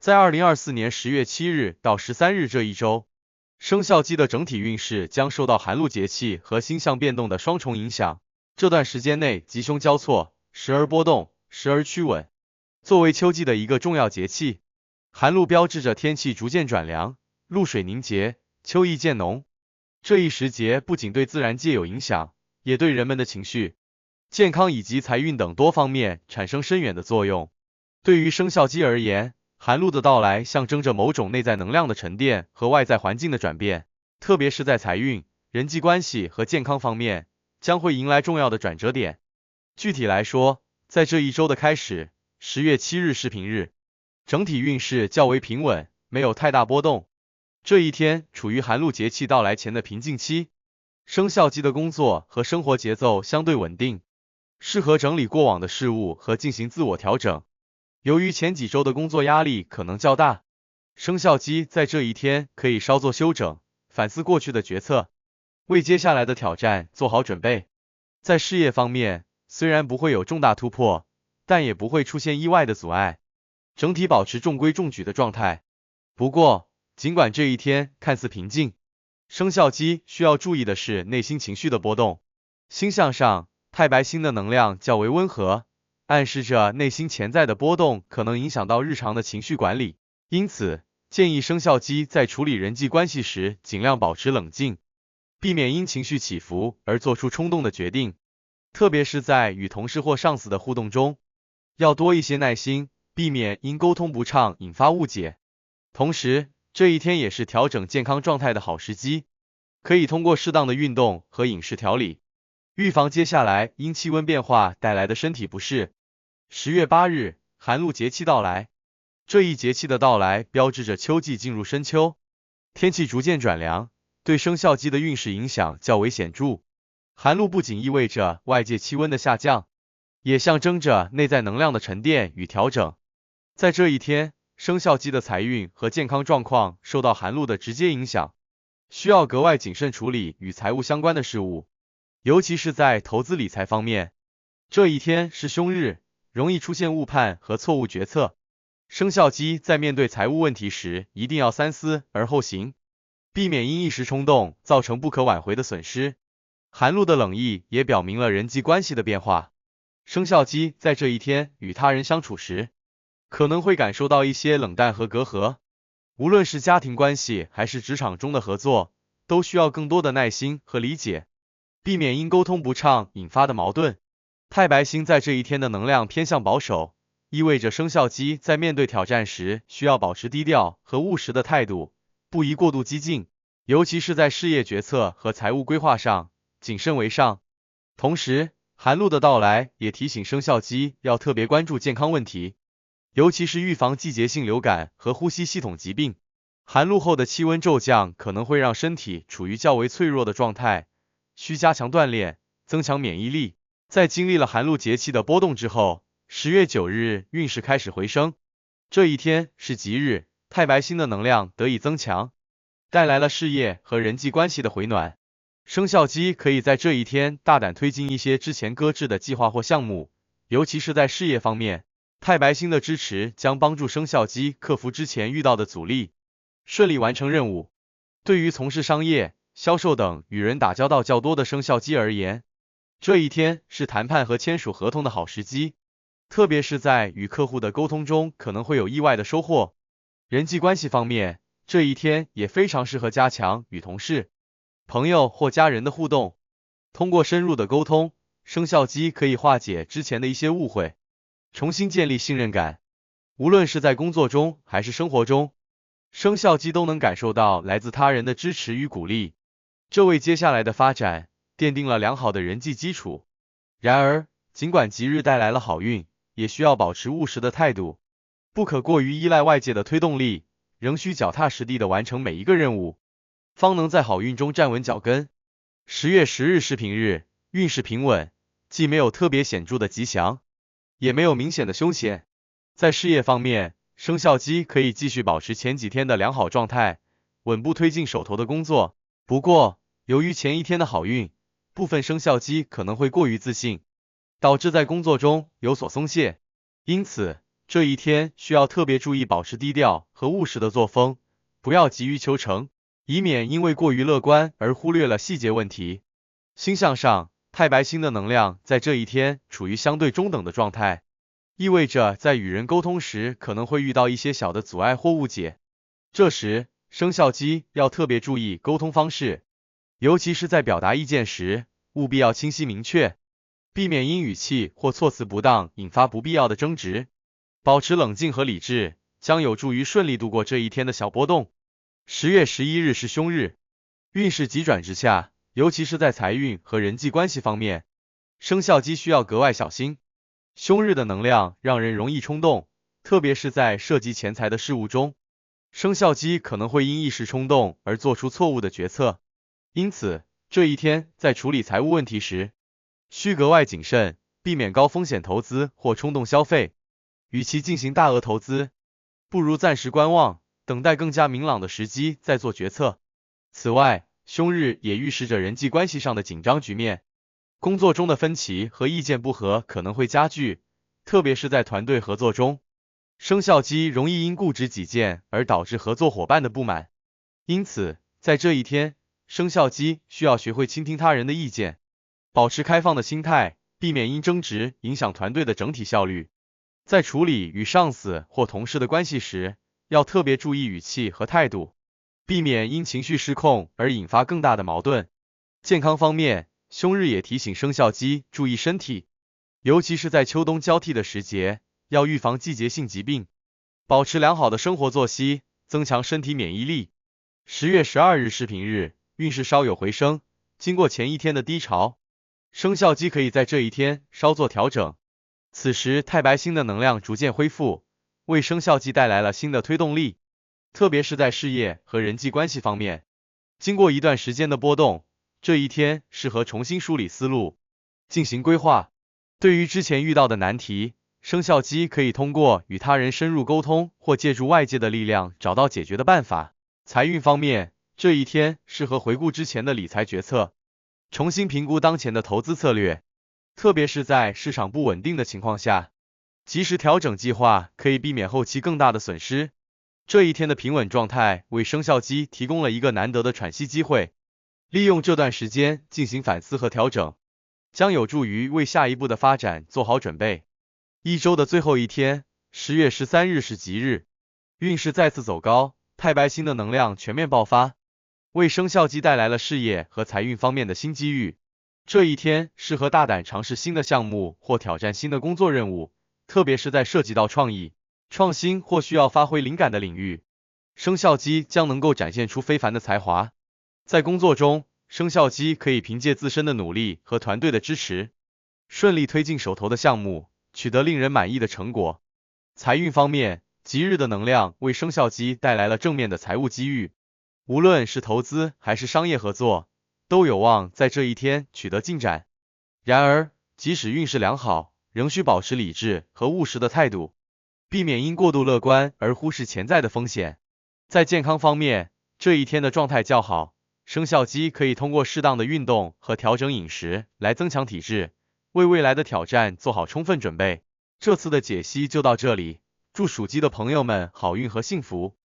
在2024年10月7日到13日这一周，生肖鸡的整体运势将受到寒露节气和星象变动的双重影响。这段时间内吉凶交错，时而波动，时而趋稳。作为秋季的一个重要节气，寒露标志着天气逐渐转凉，露水凝结，秋意渐浓。这一时节不仅对自然界有影响，也对人们的情绪、健康以及财运等多方面产生深远的作用。对于生肖鸡而言，寒露的到来象征着某种内在能量的沉淀和外在环境的转变，特别是在财运、人际关系和健康方面，将会迎来重要的转折点。具体来说，在这一周的开始，10月7日是平日，整体运势较为平稳，没有太大波动。这一天处于寒露节气到来前的平静期，生肖鸡的工作和生活节奏相对稳定，适合整理过往的事物和进行自我调整。由于前几周的工作压力可能较大，生肖鸡在这一天可以稍作休整，反思过去的决策，为接下来的挑战做好准备。在事业方面，虽然不会有重大突破，但也不会出现意外的阻碍，整体保持中规中矩的状态。不过，尽管这一天看似平静，生肖鸡需要注意的是内心情绪的波动。星象上，太白星的能量较为温和，暗示着内心潜在的波动可能影响到日常的情绪管理，因此建议生肖鸡在处理人际关系时尽量保持冷静，避免因情绪起伏而做出冲动的决定，特别是在与同事或上司的互动中，要多一些耐心，避免因沟通不畅引发误解。同时，这一天也是调整健康状态的好时机，可以通过适当的运动和饮食调理，预防接下来因气温变化带来的身体不适。10月8日，寒露节气到来。这一节气的到来标志着秋季进入深秋，天气逐渐转凉，对生肖鸡的运势影响较为显著。寒露不仅意味着外界气温的下降，也象征着内在能量的沉淀与调整。在这一天，生肖鸡的财运和健康状况受到寒露的直接影响，需要格外谨慎处理与财务相关的事物，尤其是在投资理财方面。这一天是凶日，容易出现误判和错误决策。生肖鸡在面对财务问题时，一定要三思而后行，避免因一时冲动造成不可挽回的损失。寒露的冷意也表明了人际关系的变化。生肖鸡在这一天与他人相处时，可能会感受到一些冷淡和隔阂，无论是家庭关系还是职场中的合作，都需要更多的耐心和理解，避免因沟通不畅引发的矛盾。太白星在这一天的能量偏向保守，意味着生肖鸡在面对挑战时需要保持低调和务实的态度，不宜过度激进，尤其是在事业决策和财务规划上，谨慎为上。同时，寒露的到来也提醒生肖鸡要特别关注健康问题，尤其是预防季节性流感和呼吸系统疾病。寒露后的气温骤降可能会让身体处于较为脆弱的状态，需加强锻炼，增强免疫力。在经历了寒露节气的波动之后，10月9日运势开始回升。这一天是吉日，太白星的能量得以增强，带来了事业和人际关系的回暖。生肖鸡可以在这一天大胆推进一些之前搁置的计划或项目，尤其是在事业方面，太白星的支持将帮助生肖鸡克服之前遇到的阻力，顺利完成任务。对于从事商业、销售等与人打交道较多的生肖鸡而言，这一天是谈判和签署合同的好时机，特别是在与客户的沟通中可能会有意外的收获。人际关系方面，这一天也非常适合加强与同事、朋友或家人的互动。通过深入的沟通，生肖鸡可以化解之前的一些误会，重新建立信任感。无论是在工作中还是生活中，生肖鸡都能感受到来自他人的支持与鼓励，这为接下来的发展奠定了良好的人际基础。然而，尽管吉日带来了好运，也需要保持务实的态度，不可过于依赖外界的推动力，仍需脚踏实地的完成每一个任务，方能在好运中站稳脚跟。10月10日是平日，运势平稳，既没有特别显著的吉祥，也没有明显的凶险。在事业方面，生肖鸡可以继续保持前几天的良好状态，稳步推进手头的工作。不过，由于前一天的好运，部分生肖鸡可能会过于自信，导致在工作中有所松懈。因此，这一天需要特别注意保持低调和务实的作风，不要急于求成，以免因为过于乐观而忽略了细节问题。星象上，太白星的能量在这一天处于相对中等的状态，意味着在与人沟通时可能会遇到一些小的阻碍或误解。这时，生肖鸡要特别注意沟通方式，尤其是在表达意见时，务必要清晰明确，避免因语气或措辞不当引发不必要的争执。保持冷静和理智，将有助于顺利度过这一天的小波动。10月11日是凶日，运势急转直下，尤其是在财运和人际关系方面，生肖鸡需要格外小心。凶日的能量让人容易冲动，特别是在涉及钱财的事物中，生肖鸡可能会因一时冲动而做出错误的决策，因此这一天在处理财务问题时，需格外谨慎，避免高风险投资或冲动消费。与其进行大额投资，不如暂时观望，等待更加明朗的时机再做决策。此外，凶日也预示着人际关系上的紧张局面，工作中的分歧和意见不合可能会加剧，特别是在团队合作中，生肖鸡容易因固执己见而导致合作伙伴的不满。因此，在这一天，生肖鸡需要学会倾听他人的意见，保持开放的心态，避免因争执影响团队的整体效率。在处理与上司或同事的关系时，要特别注意语气和态度，避免因情绪失控而引发更大的矛盾。健康方面，凶日也提醒生肖鸡注意身体，尤其是在秋冬交替的时节，要预防季节性疾病，保持良好的生活作息，增强身体免疫力。10月12日是平日，运势稍有回升，经过前一天的低潮，生肖鸡可以在这一天稍作调整。此时太白星的能量逐渐恢复，为生肖鸡带来了新的推动力，特别是在事业和人际关系方面。经过一段时间的波动，这一天适合重新梳理思路，进行规划。对于之前遇到的难题，生肖鸡可以通过与他人深入沟通或借助外界的力量找到解决的办法。财运方面，这一天适合回顾之前的理财决策，重新评估当前的投资策略。特别是在市场不稳定的情况下，及时调整计划可以避免后期更大的损失。这一天的平稳状态为生肖鸡提供了一个难得的喘息机会，利用这段时间进行反思和调整，将有助于为下一步的发展做好准备。一周的最后一天，10月13日是吉日，运势再次走高，太白星的能量全面爆发，为生肖鸡带来了事业和财运方面的新机遇。这一天适合大胆尝试新的项目或挑战新的工作任务，特别是在涉及到创意、创新或需要发挥灵感的领域，生肖鸡将能够展现出非凡的才华。在工作中，生肖鸡可以凭借自身的努力和团队的支持，顺利推进手头的项目，取得令人满意的成果。财运方面，吉日的能量为生肖鸡带来了正面的财务机遇，无论是投资还是商业合作，都有望在这一天取得进展。然而，即使运势良好，仍需保持理智和务实的态度，避免因过度乐观而忽视潜在的风险。在健康方面，这一天的状态较好，生肖鸡可以通过适当的运动和调整饮食来增强体质，为未来的挑战做好充分准备。这次的解析就到这里，祝属鸡的朋友们好运和幸福。